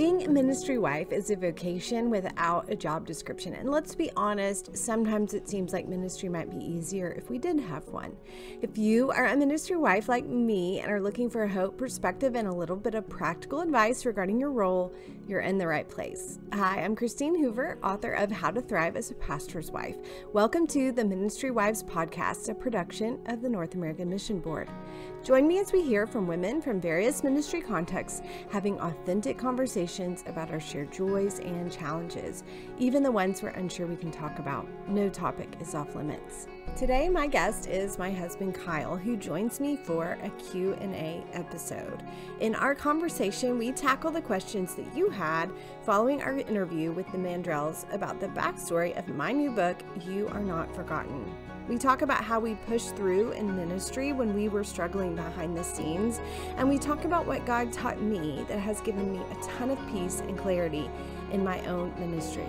Being a ministry wife is a vocation without a job description. And let's be honest, sometimes it seems like ministry might be easier if we did have one. If you are a ministry wife like me and are looking for hope, perspective, and a little bit of practical advice regarding your role, you're in the right place. Hi, I'm Kyle Hoover, author of How to Thrive as a Pastor's Wife. Welcome to the Ministry Wives Podcast, a production of the North American Mission Board. Join me as we hear from women from various ministry contexts having authentic conversations about our shared joys and challenges, even the ones we're unsure we can talk about. No topic is off limits. Today, my guest is my husband, Kyle, who joins me for a Q&A episode. In our conversation, we tackle the questions that you had following our interview with the Mandrells about the backstory of my new book, You Are Not Forgotten. We talk about how we pushed through in ministry when we were struggling behind the scenes, and we talk about what God taught me that has given me a ton of peace and clarity in my own ministry.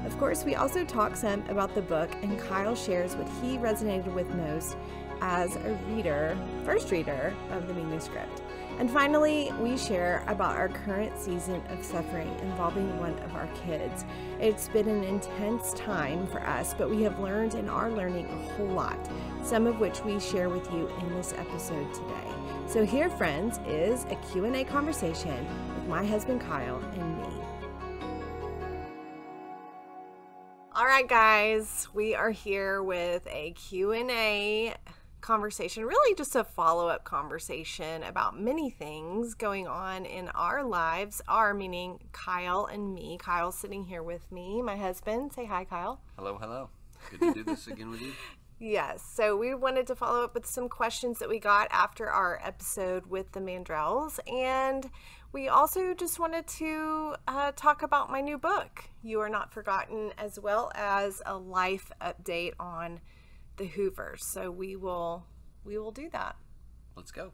Of course, we also talk some about the book, and Kyle shares what he resonated with most as a first reader of the manuscript. And finally, we share about our current season of suffering involving one of our kids. It's been an intense time for us, but we have learned and are learning a whole lot, some of which we share with you in this episode today. So here, friends, is a Q&A conversation with my husband Kyle and me. All right, guys, we are here with a Q&A conversation, really just a follow-up conversation about many things going on in our lives, meaning Kyle and me. Kyle's sitting here with me, my husband. Say hi, Kyle. Hello. Good to do this again with you. Yes, so we wanted to follow up with some questions that we got after our episode with the Mandrells, and we also just wanted to talk about my new book, You Are Not Forgotten, as well as a life update on the Hoovers. So we will do that. Let's go.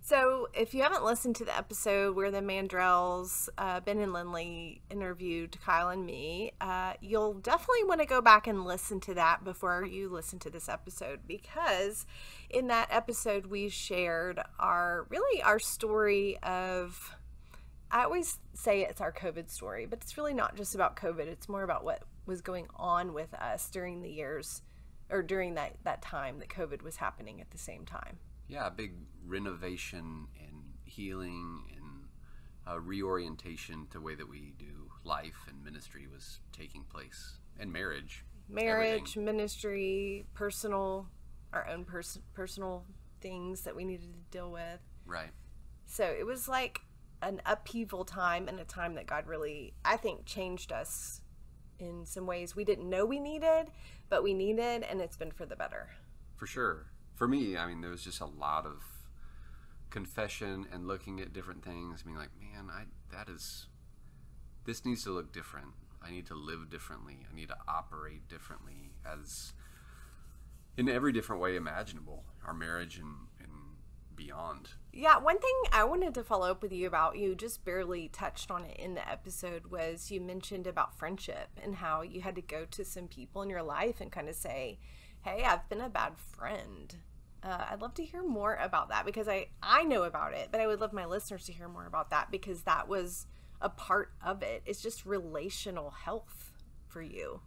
So if you haven't listened to the episode where the Mandrells, Ben and Lindley interviewed Kyle and me, you'll definitely want to go back and listen to that before you listen to this episode, because in that episode we shared our story of, I always say it's our COVID story, but it's really not just about COVID. It's more about what was going on with us during the years, or during that time that COVID was happening at the same time. Yeah, a big renovation and healing and reorientation to the way that we do life and ministry was taking place. And marriage, everything. Ministry, our own personal things that we needed to deal with. Right. So it was like an upheaval time, and a time that God really, I think, changed us in some ways we didn't know we needed, but we needed, and it's been for the better. For sure. For me, there was just a lot of confession and looking at different things, being like, man, this needs to look different. I need to live differently. I need to operate differently, as in every different way imaginable, our marriage and beyond. Yeah, one thing I wanted to follow up with you about, you just barely touched on it in the episode, was you mentioned about friendship and how you had to go to some people in your life and kind of say, hey, I've been a bad friend. I'd love to hear more about that, because I know about it, but I would love my listeners to hear more about that, because that was a part of it. It's just relational health for you.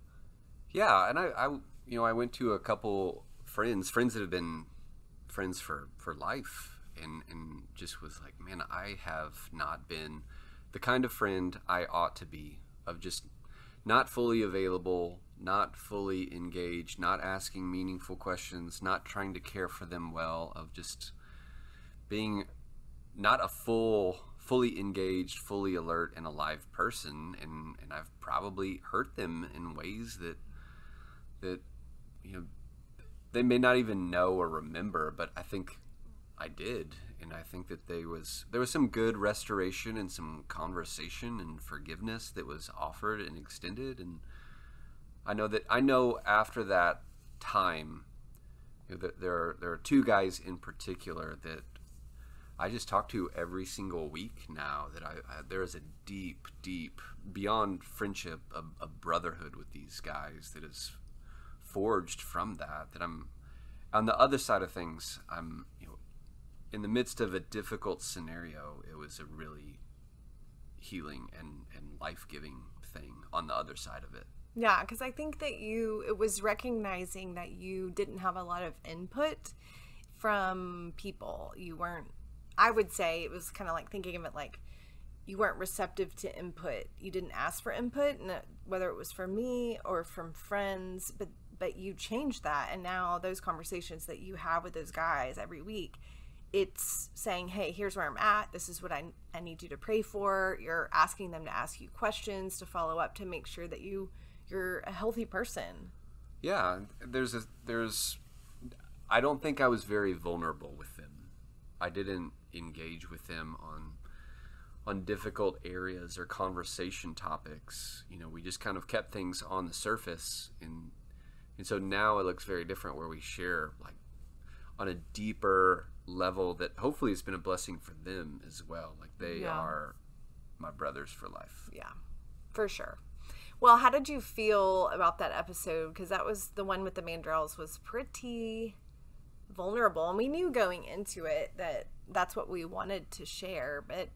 Yeah, and I went to a couple friends that have been friends for life, and just was like, man, I have not been the kind of friend I ought to be, of just not fully available, not fully engaged, not asking meaningful questions, not trying to care for them well, of just being not a fully engaged, fully alert and alive person, and I've probably hurt them in ways that they may not even know or remember, but I think I did. And I think that there was some good restoration and some conversation and forgiveness that was offered and extended. And I know after that time, that there are two guys in particular that I just talk to every single week now, that there is a deep beyond friendship, a brotherhood with these guys that is forged from that I'm on the other side of things. I'm in the midst of a difficult scenario. It was a really healing and life-giving thing on the other side of it. Yeah, because I think that it was recognizing that you didn't have a lot of input from people. You weren't, I would say it was kind of like thinking of it like you weren't receptive to input. You didn't ask for input, and whether it was from me or from friends, but you changed that. And now those conversations that you have with those guys every week, it's saying, hey, here's where I'm at. This is what I need you to pray for. You're asking them to ask you questions, to follow up, to make sure that you're a healthy person. Yeah, I don't think I was very vulnerable with them. I didn't engage with them on difficult areas or conversation topics. You know, we just kind of kept things on the surface, and so now it looks very different, where we share like on a deeper level that hopefully has been a blessing for them as well. Like they are my brothers for life. Yeah, for sure. Well, how did you feel about that episode? Because that was the one with the Mandrells, was pretty vulnerable, and we knew going into it that that's what we wanted to share. But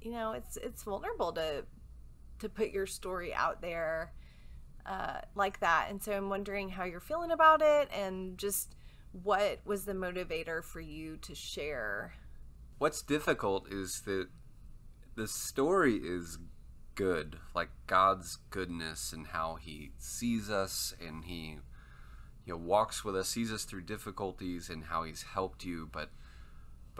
you know, it's vulnerable to put your story out there like that. And so I'm wondering how you're feeling about it, and just what was the motivator for you to share? What's difficult is that the story is good, like God's goodness and how he sees us, and he, you know, walks with us, sees us through difficulties, and how he's helped you. But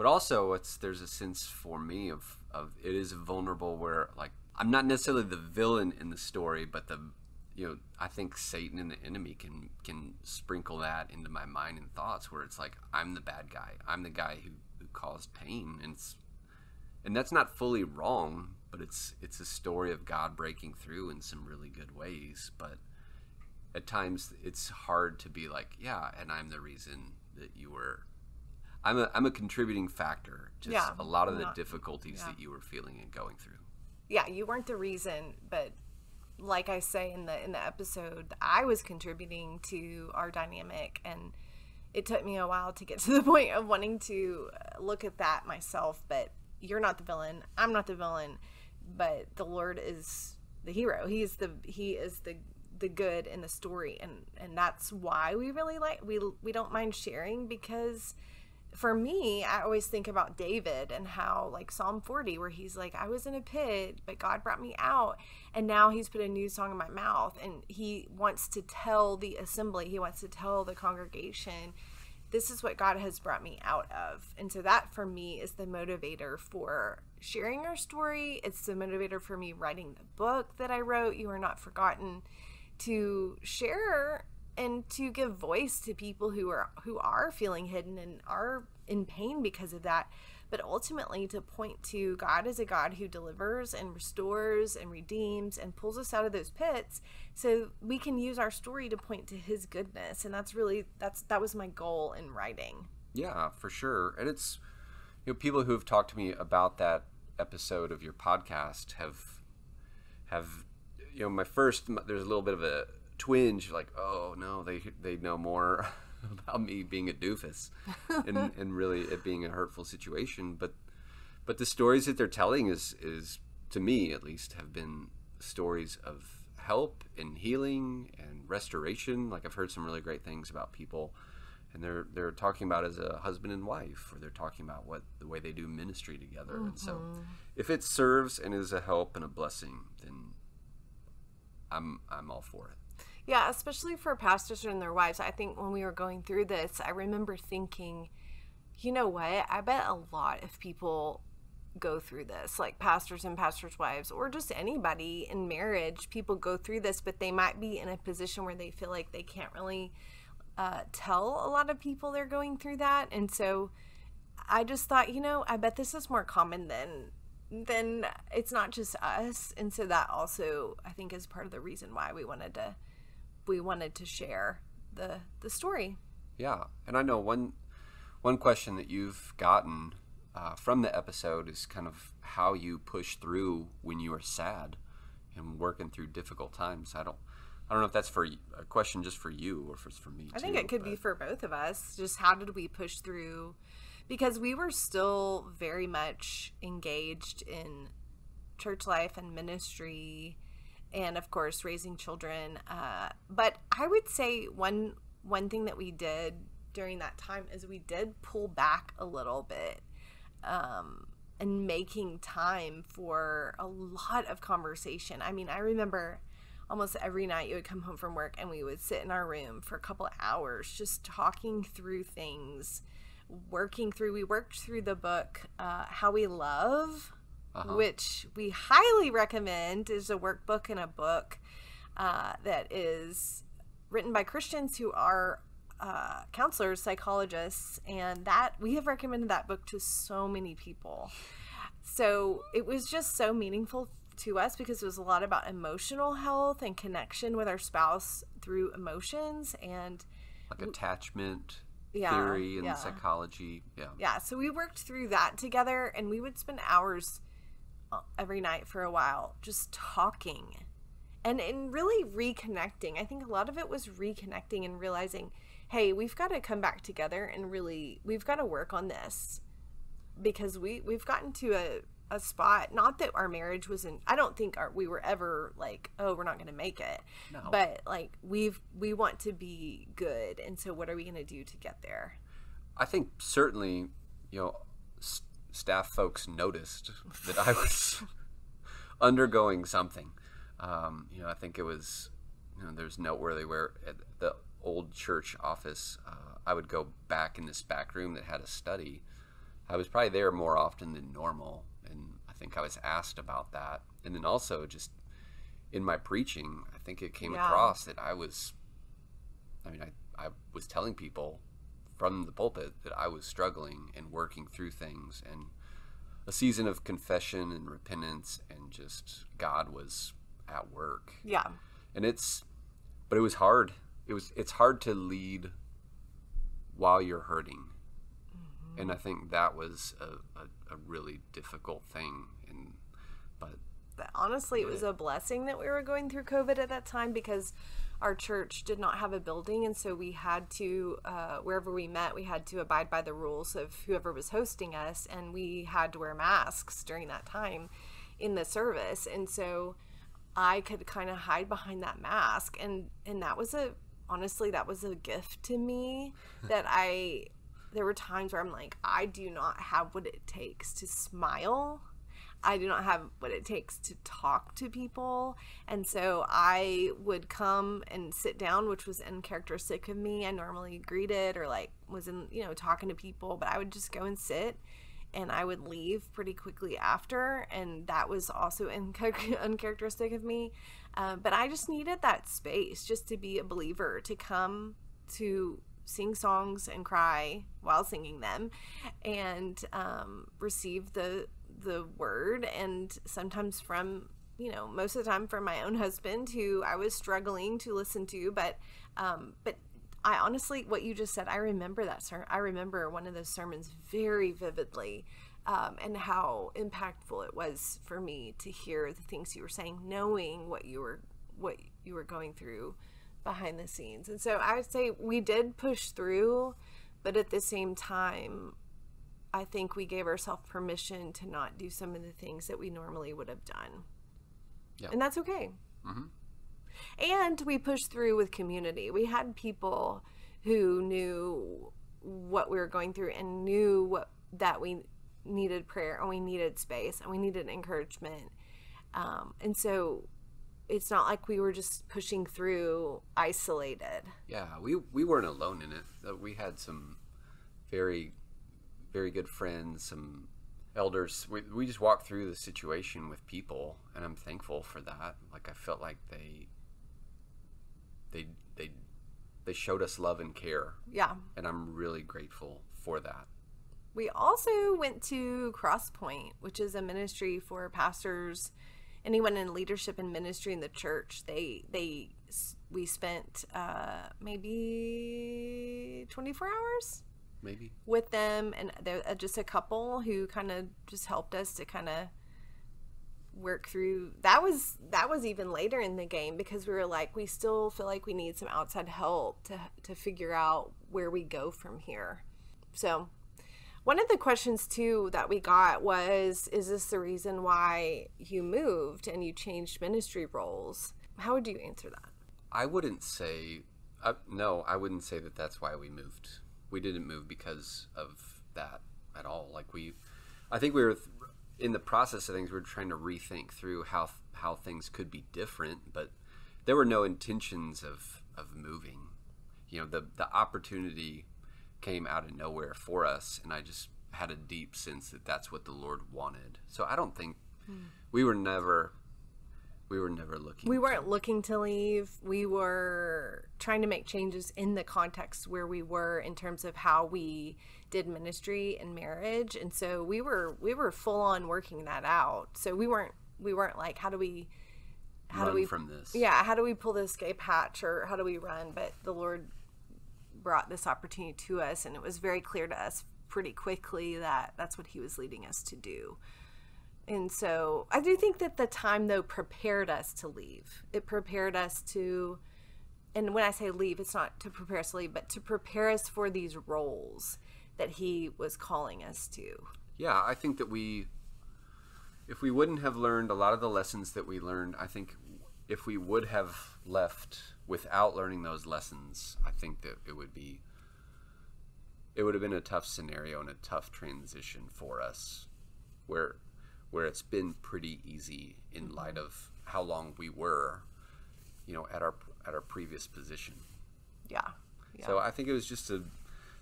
also there's a sense for me of it is vulnerable, where like I'm not necessarily the villain in the story, but I think Satan and the enemy can sprinkle that into my mind and thoughts, where it's like I'm the bad guy. I'm the guy who caused pain, and that's not fully wrong, but it's a story of God breaking through in some really good ways. But at times it's hard to be like, yeah, and I'm the reason that you were. I'm a contributing factor to a lot of the difficulties that you were feeling and going through. Yeah, you weren't the reason, but like I say in the episode, I was contributing to our dynamic, and it took me a while to get to the point of wanting to look at that myself. But you're not the villain, I'm not the villain, but the Lord is the hero. He is the good in the story, and that's why we really we don't mind sharing. Because for me, I always think about David and how, like Psalm 40, where he's like, I was in a pit, but God brought me out, and now he's put a new song in my mouth. And he wants to tell the assembly, he wants to tell the congregation, this is what God has brought me out of. And so that for me is the motivator for sharing our story. It's the motivator for me writing the book that I wrote, You Are Not Forgotten, to share and to give voice to people who are feeling hidden and are in pain because of that, but ultimately to point to God as a God who delivers and restores and redeems and pulls us out of those pits, so we can use our story to point to his goodness. And that was my goal in writing. Yeah, for sure. And it's, people who have talked to me about that episode of your podcast have there's a little bit of a twinge, like, oh no, they know more about me being a doofus and really it being a hurtful situation. But the stories that they're telling is to me at least, have been stories of help and healing and restoration. Like I've heard some really great things about people, and they're talking about as a husband and wife, or they're talking about the way they do ministry together. And so if it serves and is a help and a blessing, then I'm all for it. Yeah, especially for pastors and their wives. I think when we were going through this, I remember thinking, you know what? I bet a lot of people go through this, like pastors and pastors' wives, or just anybody in marriage. People go through this, but they might be in a position where they feel like they can't really tell a lot of people they're going through that. And so I just thought, I bet this is more common than it's not just us. And so that also, I think, is part of the reason why we wanted to share the story. Yeah, and I know one question that you've gotten from the episode is kind of how you push through when you are sad and working through difficult times. I don't know if that's a question just for you or if it's for me. I think it could be for both of us. Just how did we push through? Because we were still very much engaged in church life and ministry, and of course raising children. But I would say one thing that we did during that time is we did pull back a little bit, and making time for a lot of conversation. I mean, I remember almost every night you would come home from work and we would sit in our room for a couple of hours just talking through things, we worked through the book How We Love, which we highly recommend. Is a workbook and a book that is written by Christians who are counselors, psychologists, and that we have recommended that book to so many people. So it was just so meaningful to us because it was a lot about emotional health and connection with our spouse through emotions and like attachment theory and psychology. Yeah. So we worked through that together, and we would spend hours every night for a while just talking and really reconnecting. I think a lot of it was reconnecting and realizing, hey, we've got to come back together and really, we've got to work on this because we've gotten to a spot, not that our marriage wasn't, I don't think we were ever like, oh, we're not going to make it. No. But like we want to be good. And so what are we going to do to get there? I think certainly, staff folks noticed that I was undergoing something. I think it was, there's noteworthy where at the old church office, I would go back in this back room that had a study. I was probably there more often than normal, and I think I was asked about that. And then also just in my preaching, I think it came across that I was telling people from the pulpit that I was struggling and working through things, and a season of confession and repentance, and just God was at work. Yeah. And but it was hard. It's hard to lead while you're hurting. Mm-hmm. And I think that was a really difficult thing. But honestly, it was a blessing that we were going through COVID at that time, because our church did not have a building, and so we had to, wherever we met, we had to abide by the rules of whoever was hosting us, and we had to wear masks during that time in the service. And so I could kind of hide behind that mask, and that was honestly, that was a gift to me. That there were times where I'm like, I do not have what it takes to smile. I do not have what it takes to talk to people. And so I would come and sit down, which was uncharacteristic of me. I normally greeted or was in, talking to people, but I would just go and sit, and I would leave pretty quickly after. And that was also uncharacteristic of me. But I just needed that space just to be a believer, to come to sing songs and cry while singing them, and receive the word, and sometimes from, most of the time from my own husband, who I was struggling to listen to. But I honestly, what you just said, I remember that sermon. I remember one of those sermons very vividly, and how impactful it was for me to hear the things you were saying, knowing what you were going through behind the scenes. And so I would say we did push through, but at the same time, I think we gave ourselves permission to not do some of the things that we normally would have done. Yeah. And that's okay. Mm-hmm. And we pushed through with community. We had people who knew what we were going through and knew that we needed prayer, and we needed space, and we needed encouragement. And so it's not like we were just pushing through isolated. Yeah, we weren't alone in it. We had some very, very good friends, some elders. We just walked through the situation with people, and I'm thankful for that. I felt like they showed us love and care. Yeah. And I'm really grateful for that. We also went to Crosspoint, which is a ministry for pastors, anyone in leadership and ministry in the church. We spent maybe 24 hours maybe with them, and they're just a couple who kind of just helped us to kind of work through. That was even later in the game, because we were like, we still feel like we need some outside help to figure out where we go from here. So One of the questions too that we got was, is this the reason why you moved and you changed ministry roles? How would you answer that? I wouldn't say, no, I wouldn't say that that's why we moved. We didn't move because of that at all. Like I think we were in the process of things, we were trying to rethink through how things could be different, but there were no intentions of moving. You know, the opportunity came out of nowhere for us, and I just had a deep sense that that's what the Lord wanted. So I don't think we were never looking. We weren't looking to leave. We were trying to make changes in the context where we were in terms of how we did ministry and marriage, and so we were full on working that out. So we weren't like, how do we from this? Yeah, how do we pull the escape hatch, or how do we run? But the Lord brought this opportunity to us, and it was very clear to us pretty quickly that that's what he was leading us to do. And so I do think that the time, though, prepared us to leave. It prepared us to, and when I say leave, it's not to prepare us to leave, but to prepare us for these roles that he was calling us to. Yeah, I think that if we wouldn't have learned a lot of the lessons that we learned, I think if we would have left without learning those lessons, I think that it would have been a tough scenario and a tough transition for us, where it's been pretty easy in light of how long we were, at our previous position. Yeah. So I think it was just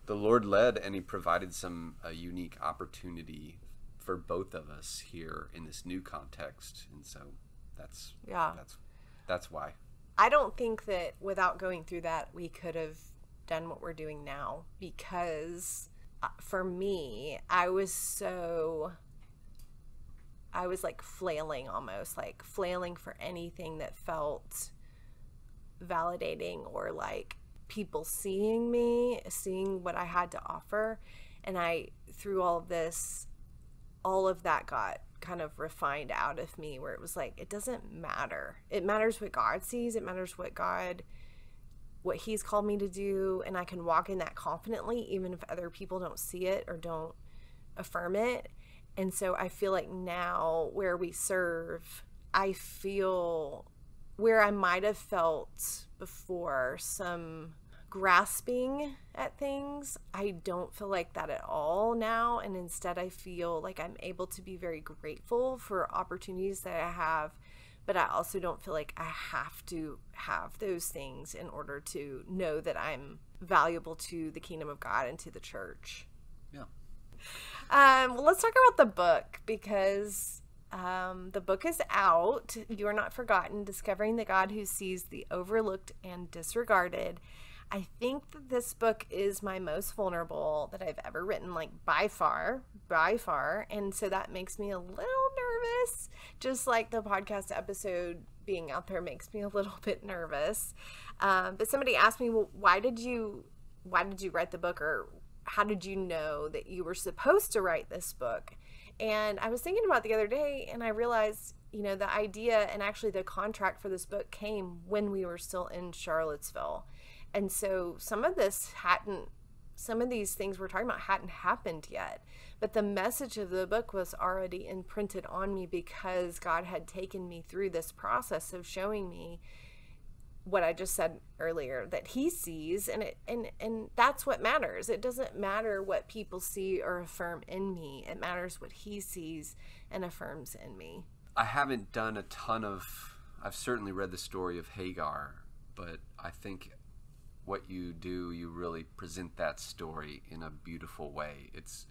the Lord led, and he provided a unique opportunity for both of us here in this new context. And so that's why. I don't think that without going through that, we could have done what we're doing now, because for me, I was like flailing, almost like flailing for anything that felt validating, or like people seeing me, seeing what I had to offer. And through all of that got kind of refined out of me, where it was like, it doesn't matter. It matters what God sees. It matters what he's called me to do. And I can walk in that confidently, even if other people don't see it or don't affirm it. And so I feel like now where we serve, I feel where I might have felt before some grasping at things, I don't feel like that at all now. And instead, I feel like I'm able to be very grateful for opportunities that I have, but I also don't feel like I have to have those things in order to know that I'm valuable to the kingdom of God and to the church. Yeah. Well, let's talk about the book, because the book is out. You Are Not Forgotten, Discovering the God Who Sees the Overlooked and Disregarded. I think that this book is my most vulnerable that I've ever written, like by far. And so that makes me a little nervous, just like the podcast episode being out there makes me a little bit nervous. But somebody asked me, well, why did you write the book, or how did you know that you were supposed to write this book? And I was thinking about it the other day, and I realized, the idea and actually the contract for this book came when we were still in Charlottesville. And so some of these things we're talking about hadn't happened yet. But the message of the book was already imprinted on me, because God had taken me through this process of showing me what I just said earlier, that he sees, and that's what matters. It doesn't matter what people see or affirm in me. It matters what he sees and affirms in me. I haven't done a ton I've certainly read the story of Hagar, but I think what you do, you really present that story in a beautiful way. It's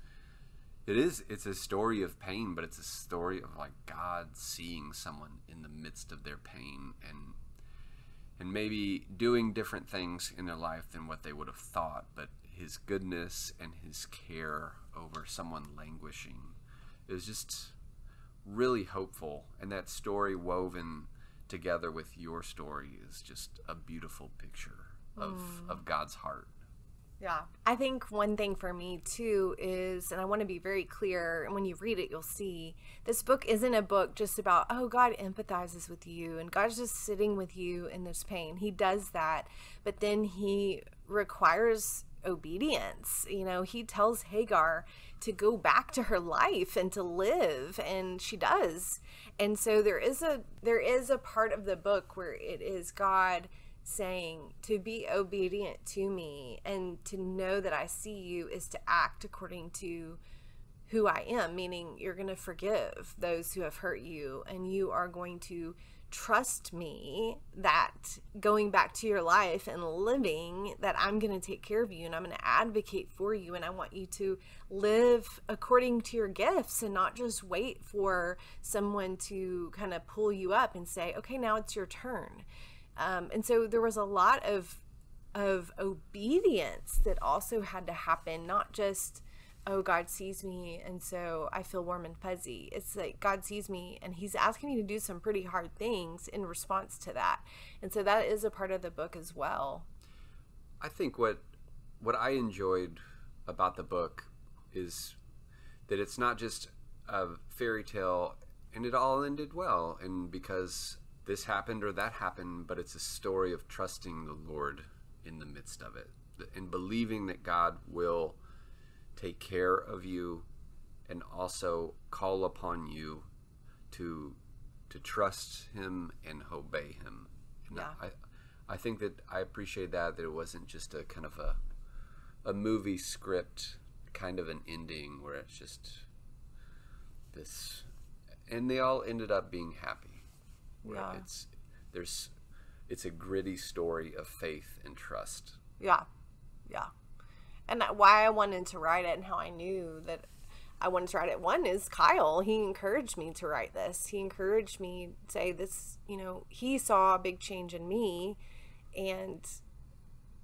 a story of pain, but it's a story of like God seeing someone in the midst of their pain and maybe doing different things in their life than what they would have thought, but his goodness and his care over someone languishing is just really hopeful. And that story woven together with your story is just a beautiful picture of God's heart. Yeah. I think one thing for me too is, and I want to be very clear, and when you read it, you'll see this book isn't a book just about, oh, God empathizes with you and God's just sitting with you in this pain. He does that, but then he requires obedience. You know, he tells Hagar to go back to her life and to live, and she does. And so there is a part of the book where it is God saying to be obedient to me, and to know that I see you is to act according to who I am, meaning you're going to forgive those who have hurt you, and you are going to trust me that going back to your life and living, that I'm going to take care of you, and I'm going to advocate for you, and I want you to live according to your gifts and not just wait for someone to kind of pull you up and say, okay, now it's your turn. And so there was a lot of obedience that also had to happen, not just, oh, God sees me and so I feel warm and fuzzy. It's like God sees me and he's asking me to do some pretty hard things in response to that. And so that is a part of the book as well. I think what I enjoyed about the book is that it's not just a fairy tale and it all ended well, and because this happened or that happened, but it's a story of trusting the Lord in the midst of it, and believing that God will take care of you and also call upon you to trust him and obey him. And Yeah. I think that I appreciate that it wasn't just a kind of a movie script kind of an ending where it's just this, and they all ended up being happy. Where Yeah. it's a gritty story of faith and trust. Yeah. Yeah. And why I wanted to write it and how I knew that I wanted to write it, one is Kyle. He encouraged me to write this. He encouraged me to say this, you know, he saw a big change in me and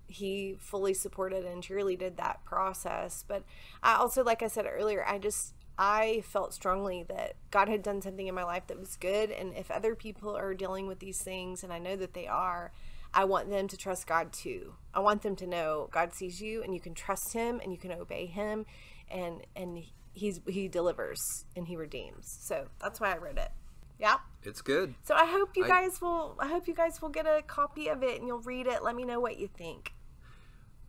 he fully supported and cheerleaded that process. But I also, like I said earlier, I felt strongly that God had done something in my life that was good. And if other people are dealing with these things, and I know that they are, I want them to trust God too. I want them to know God sees you and you can trust him and you can obey him, and he delivers and he redeems. So that's why I wrote it. Yeah. It's good. So I hope you guys will get a copy of it and you'll read it. Let me know what you think.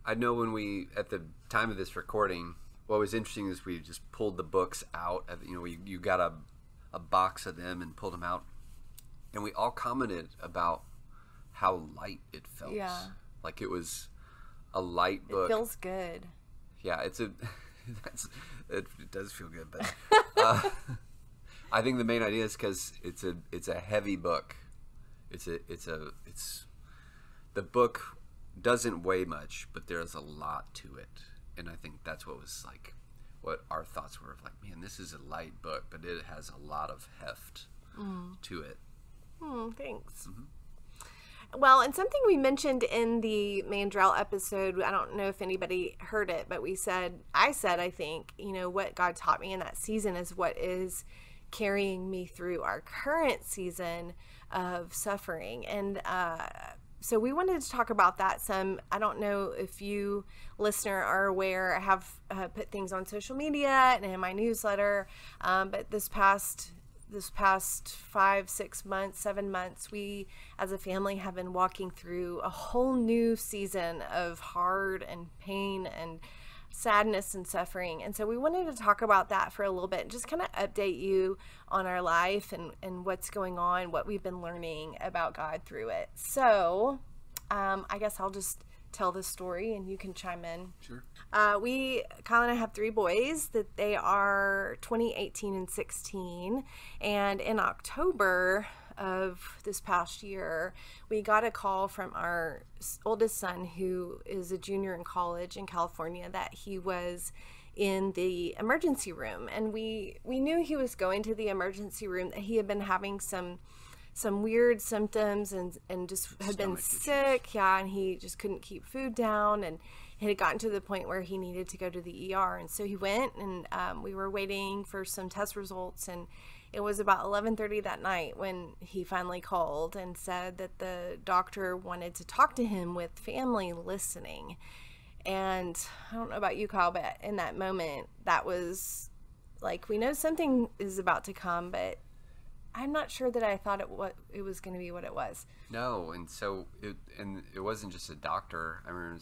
I know when we, at the time of this recording, what was interesting is we just pulled the books out. You know, you got a box of them and pulled them out, and we all commented about how light it felt. Yeah. Like it was a light book. It feels good. Yeah, it does feel good, but I think the main idea is because it's a heavy book. The book doesn't weigh much, but there's a lot to it, and I think that's what our thoughts were of, like, man, this is a light book, but it has a lot of heft to it. Thanks. Mm-hmm. Well, and something we mentioned in the Mandrell episode, I don't know if anybody heard it, but I think, you know, what God taught me in that season is what is carrying me through our current season of suffering. And so we wanted to talk about that some. I don't know if you, listener, are aware. I have put things on social media and in my newsletter, but this past 5, 6 months, 7 months, we as a family have been walking through a whole new season of hard and pain and sadness and suffering. And so we wanted to talk about that for a little bit and just kind of update you on our life and what's going on, what we've been learning about God through it. So I guess I'll just tell the story and you can chime in. Sure. Kyle and I have 3 boys that they are 20, 18, and 16. And in October of this past year, we got a call from our oldest son, who is a junior in college in California, that he was in the emergency room. And we knew he was going to the emergency room, that he had been having some weird symptoms and just had been sick. Yeah. And he just couldn't keep food down, and it had gotten to the point where he needed to go to the ER. And so he went, and we were waiting for some test results, and it was about 11:30 that night when he finally called and said that the doctor wanted to talk to him with family listening. And I don't know about you, Kyle, but in that moment, that was like, we know something is about to come, but I'm not sure that I thought it was going to be what it was. No, and so it wasn't just a doctor. I remember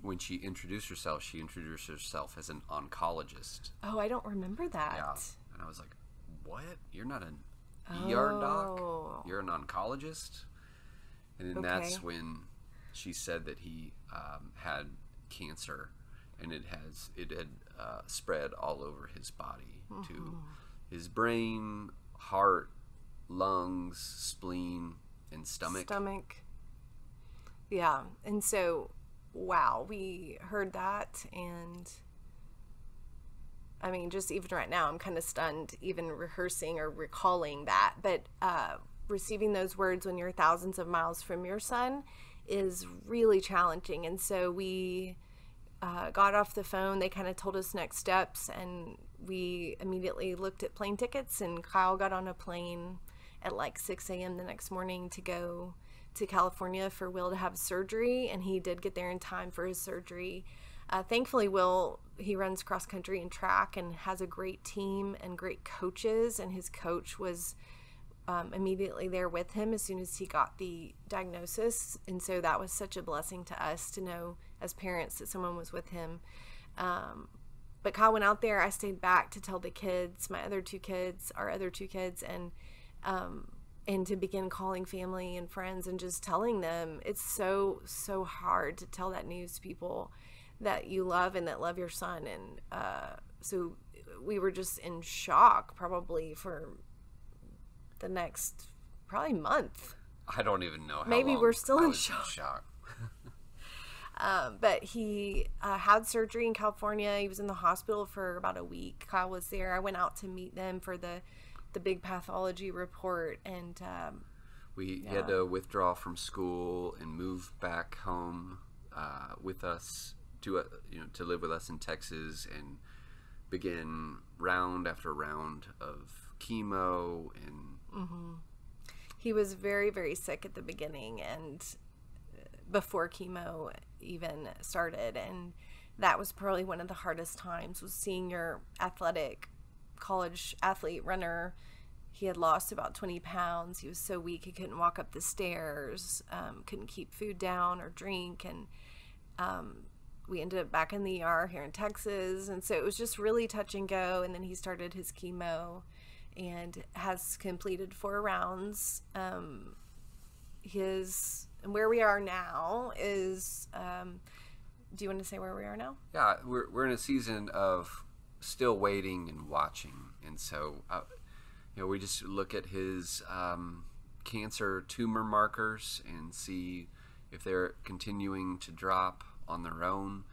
when she introduced herself as an oncologist. Oh, I don't remember that. Yeah. And I was like, what? You're not an ER doc? You're an oncologist? And then that's when she said that he had cancer, and it had spread all over his body to his brain, heart, lungs, spleen, and stomach. Yeah. And so, wow, we heard that, and I mean, just even right now, I'm kind of stunned even rehearsing or recalling that. But receiving those words when you're thousands of miles from your son is really challenging. And so we got off the phone. They kind of told us next steps, and we immediately looked at plane tickets, and Kyle got on a plane at like 6 a.m. the next morning to go to California for Will to have surgery, and he did get there in time for his surgery. Thankfully, Will, he runs cross country and track and has a great team and great coaches, and his coach was immediately there with him as soon as he got the diagnosis. And so that was such a blessing to us to know as parents that someone was with him. But Kyle went out there. I stayed back to tell the kids, our other two kids, and to begin calling family and friends and just telling them. It's so hard to tell that news to people that you love and that love your son. And so we were just in shock probably for the next month. I don't even know how maybe long we're still in in shock. But he had surgery in California. He was in the hospital for about a week. Kyle was there. I went out to meet them for the big pathology report, and he had to withdraw from school and move back home with us to live with us in Texas, and begin round after round of chemo. And he was very, very sick at the beginning, and before chemo even started, and that was probably one of the hardest times, was seeing your athletic college athlete runner. He had lost about 20 pounds. He was so weak he couldn't walk up the stairs, couldn't keep food down or drink, and we ended up back in the ER here in Texas. And so it was just really touch and go. And then he started his chemo and has completed 4 rounds. And where we are now is, do you want to say where we are now? Yeah, we're in a season of still waiting and watching. And so, we just look at his cancer tumor markers and see if they're continuing to drop on their own.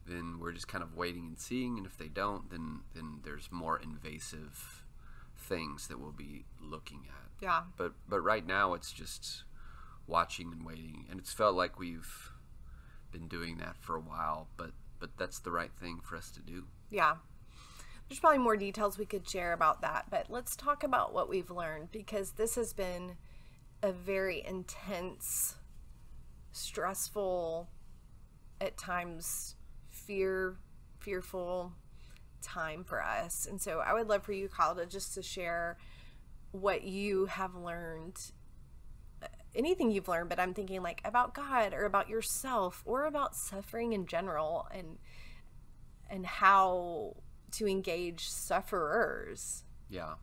Then we're just kind of waiting and seeing. And if they don't, then there's more invasive things that we'll be looking at. Yeah. But right now it's just watching and waiting. And it's felt like we've been doing that for a while, but that's the right thing for us to do. Yeah. There's probably more details we could share about that, but let's talk about what we've learned, because this has been a very intense, stressful, at times fearful time for us. And so I would love for you, Kyle, to share what you have learned, anything you've learned, but I'm thinking like about God or about yourself or about suffering in general, and how to engage sufferers. Yeah.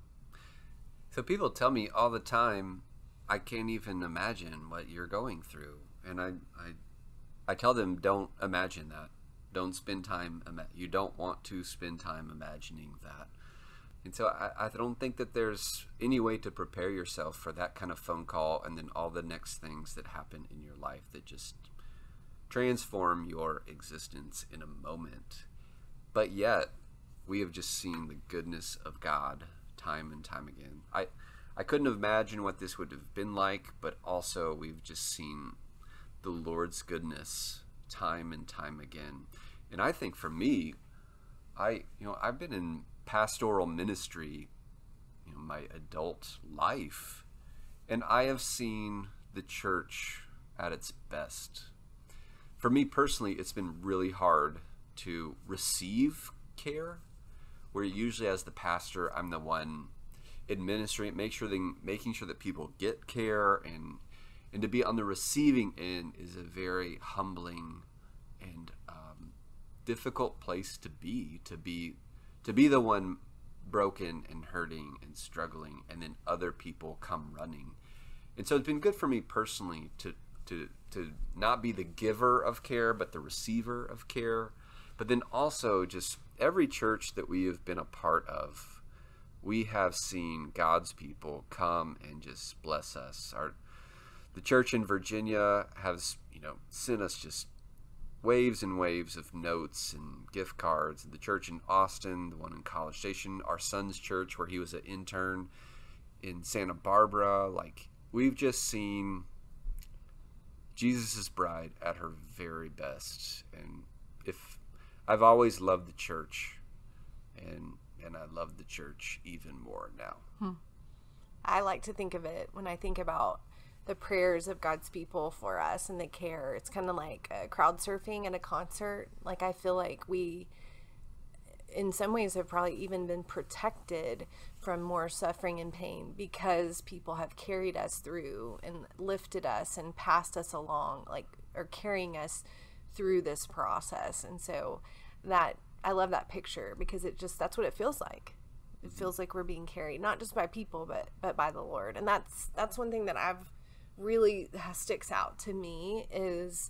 So people tell me all the time, I can't even imagine what you're going through. And I tell them, don't imagine that. Don't spend time. You don't want to spend time imagining that. And so I don't think that there's any way to prepare yourself for that kind of phone call and then all the next things that happen in your life that just transform your existence in a moment. But yet, we have just seen the goodness of God time and time again. I couldn't imagine what this would have been like, but also we've just seen the Lord's goodness time and time again. And I think for me, I've been in pastoral ministry, my adult life, and I have seen the church at its best. For me personally, it's been really hard to receive care, where usually as the pastor, I'm the one administering, making sure that people get care, and to be on the receiving end is a very humbling and difficult place to be the one broken and hurting and struggling, and then other people come running. And so it's been good for me personally to not be the giver of care, but the receiver of care. But then also just every church that we have been a part of, we have seen God's people come and just bless us. The church in Virginia has, sent us just waves and waves of notes and gift cards. The church in Austin, the one in College Station, our son's church where he was an intern in Santa Barbara, like we've just seen Jesus' bride at her very best. And I've always loved the church, and I love the church even more now. I like to think of it when I think about the prayers of God's people for us and the care. It's kind of like crowd surfing at a concert. Like I feel like we, in some ways, have probably even been protected from more suffering and pain because people have carried us through and lifted us and passed us along, or carrying us through this process. And so that I love that picture because that's what it feels like. It feels like we're being carried, not just by people, but by the Lord. And that's one thing that I've really sticks out to me, is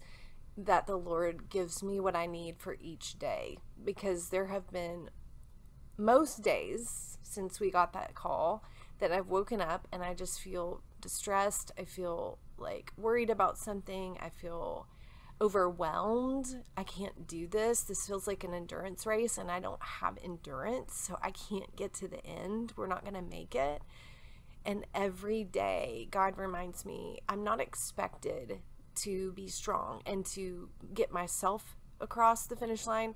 that the Lord gives me what I need for each day, because there have been most days since we got that call that I've woken up and I just feel distressed. I feel like worried about something. I feel overwhelmed. I can't do this. This feels like an endurance race and I don't have endurance, so I can't get to the end. We're not going to make it. And every day, God reminds me, I'm not expected to be strong and to get myself across the finish line.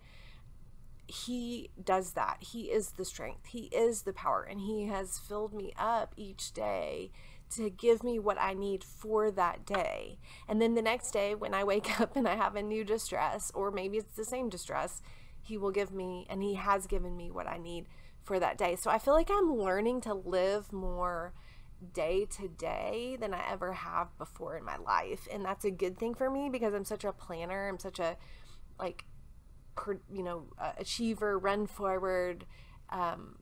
He does that. He is the strength. He is the power. And He has filled me up each day to give me what I need for that day. And then the next day, when I wake up and I have a new distress, or maybe it's the same distress, He will give me, and He has given me what I need for that day. So I feel like I'm learning to live more day to day than I ever have before in my life. And that's a good thing for me because I'm such a planner. I'm such a achiever, run forward,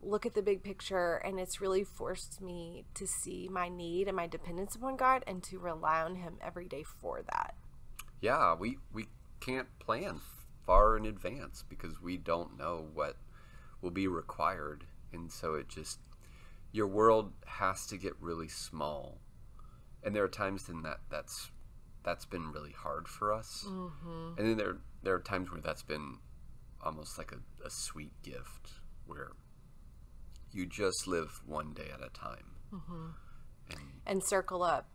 look at the big picture. And it's really forced me to see my need and my dependence upon God and to rely on Him every day for that. Yeah, we can't plan far in advance because we don't know what will be required. And so your world has to get really small. And there are times then that's been really hard for us. Mm-hmm. And then there are times where that's been almost like a sweet gift, where you just live one day at a time. Mm-hmm. And circle up.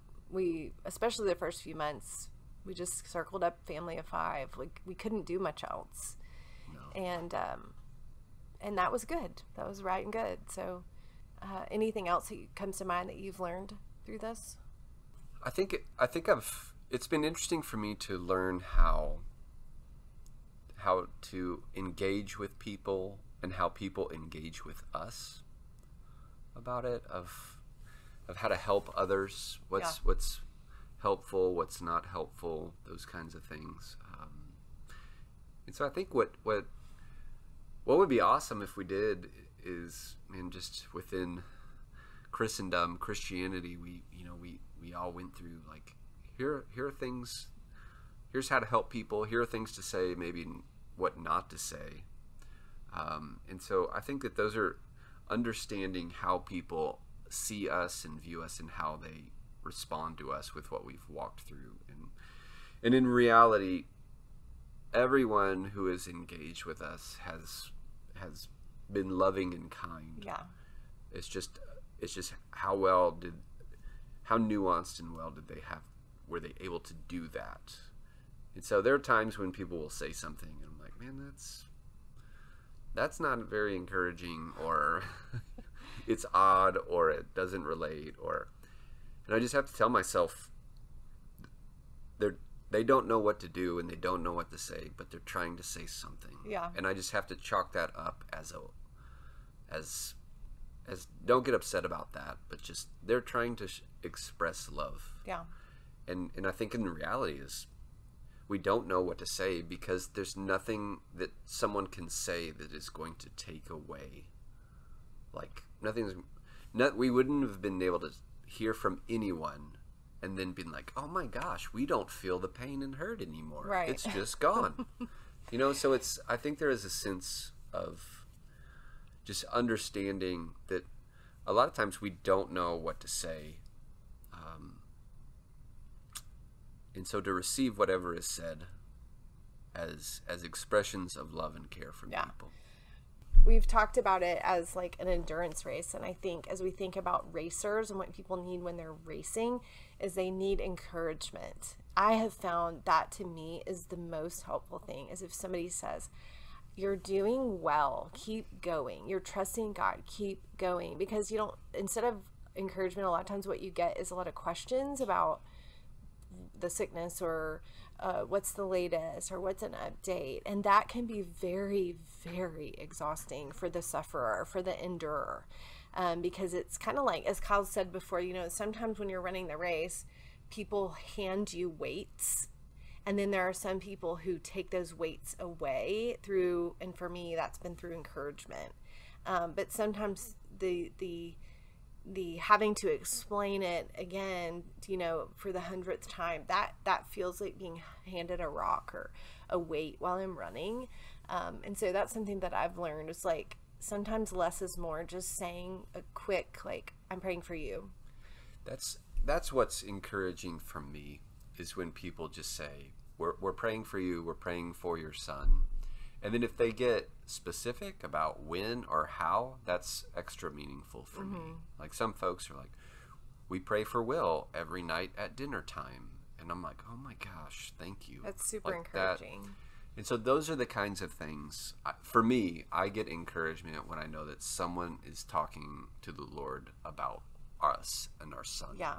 Especially the first few months, we just circled up family of 5. Like we couldn't do much else. No. And that was good. That was right and good. So anything else that comes to mind that you've learned through this? I think it's been interesting for me to learn how to engage with people and how people engage with us about it, of how to help others, what's helpful, what's not helpful, those kinds of things. And so I think what would be awesome if we did is, just within Christendom, Christianity, we all went through, like, here are things, here's how to help people, here are things to say, maybe what not to say. And so I think that those are understanding how people see us and view us and how they respond to us with what we've walked through. And in reality, everyone who is engaged with us has been loving and kind. Yeah. It's just how nuanced and were they able to do that? And so there are times when people will say something and I'm like, man, that's not very encouraging, or it's odd, or it doesn't relate, and I just have to tell myself they don't know what to do and they don't know what to say, but they're trying to say something. Yeah. And I just have to chalk that up as don't get upset about that, but just they're trying to express love. Yeah. And I think in reality is we don't know what to say because there's nothing that someone can say that is going to take away. Like, we wouldn't have been able to hear from anyone and then been like, oh my gosh, we don't feel the pain and hurt anymore. Right. It's just gone. So I think there is a sense of just understanding that a lot of times we don't know what to say. And so to receive whatever is said as expressions of love and care from people. We've talked about it as like an endurance race. And I think as we think about racers and what people need when they're racing is they need encouragement. I have found that to me is the most helpful thing, is if somebody says, you're doing well, keep going. You're trusting God, keep going. Because instead of encouragement, a lot of times what you get is a lot of questions about the sickness or what's the latest or what's an update. And that can be very, very exhausting for the sufferer, for the endurer. Because it's kind of like, as Kyle said before, sometimes when you're running the race, people hand you weights. And then there are some people who take those weights away and for me, that's been through encouragement. But sometimes the having to explain it again, for the 100th time, that feels like being handed a rock or a weight while I'm running. And so that's something that I've learned is like, sometimes less is more. Just saying a quick, like, I'm praying for you. That's what's encouraging for me, is when people just say, we're praying for you, we're praying for your son. And then if they get specific about when or how, that's extra meaningful for me. Like, some folks are like, we pray for Will every night at dinner time. And I'm like, oh my gosh, thank you. That's super like encouraging. That. And so those are the kinds of things. For me, I get encouragement when I know that someone is talking to the Lord about us and our son. Yeah,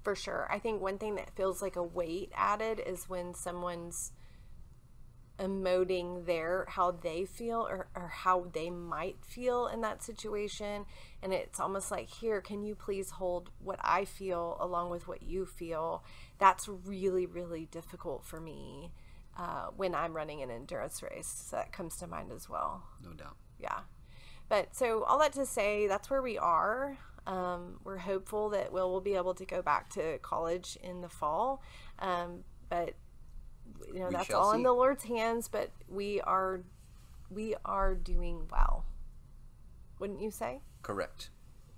for sure. I think one thing that feels like a weight added is when someone's emoting how they feel or how they might feel in that situation, and it's almost like, here, can you please hold what I feel along with what you feel? That's really, really difficult for me when I'm running an endurance race. So that comes to mind as well. No doubt. Yeah. But so all that to say, that's where we are. We're hopeful that Will be able to go back to college in the fall, but that's all in the Lord's hands. But we are doing well, wouldn't you say? Correct.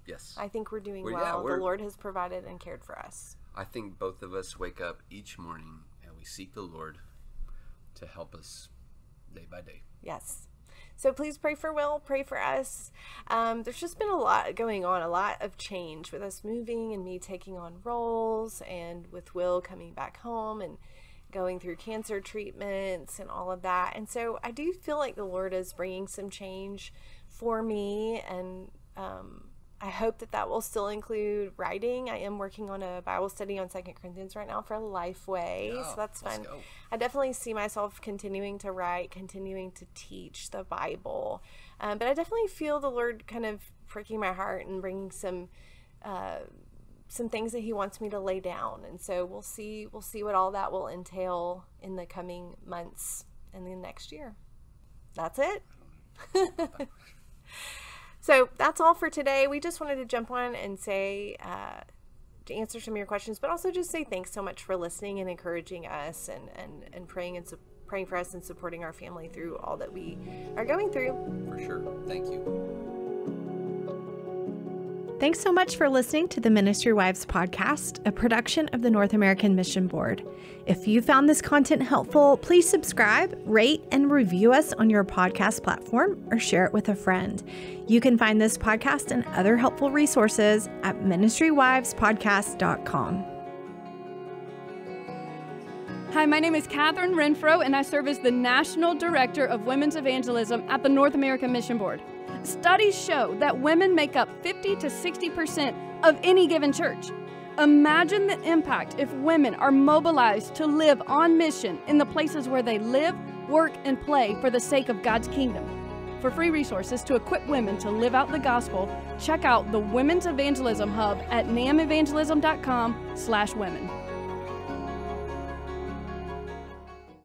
Yes. I think we're doing well. The Lord has provided and cared for us. I think both of us wake up each morning and we seek the Lord to help us day by day. Yes. So please pray for Will, pray for us. There's just been a lot going on, a lot of change with us moving and me taking on roles, and with Will coming back home and going through cancer treatments and all of that. And so I do feel like the Lord is bringing some change for me, and I hope that will still include writing. I am working on a Bible study on 2 Corinthians right now for Lifeway, so that's fun. I definitely see myself continuing to write, continuing to teach the Bible, but I definitely feel the Lord kind of pricking my heart and bringing some things that He wants me to lay down, and so we'll see what all that will entail in the coming months and the next year. That's it. So that's all for today. We just wanted to jump on and say, to answer some of your questions, but also just say thanks so much for listening and encouraging us and praying for us and supporting our family through all that we are going through. For sure. Thank you. Thanks so much for listening to the Ministry Wives podcast, a production of the North American Mission Board. If you found this content helpful, please subscribe, rate, and review us on your podcast platform or share it with a friend. You can find this podcast and other helpful resources at ministrywivespodcast.com. Hi, my name is Catherine Renfro, and I serve as the National Director of Women's Evangelism at the North American Mission Board. Studies show that women make up 50 to 60% of any given church. Imagine the impact if women are mobilized to live on mission in the places where they live, work, and play for the sake of God's kingdom. For free resources to equip women to live out the gospel, check out the Women's Evangelism Hub at namevangelism.com/women.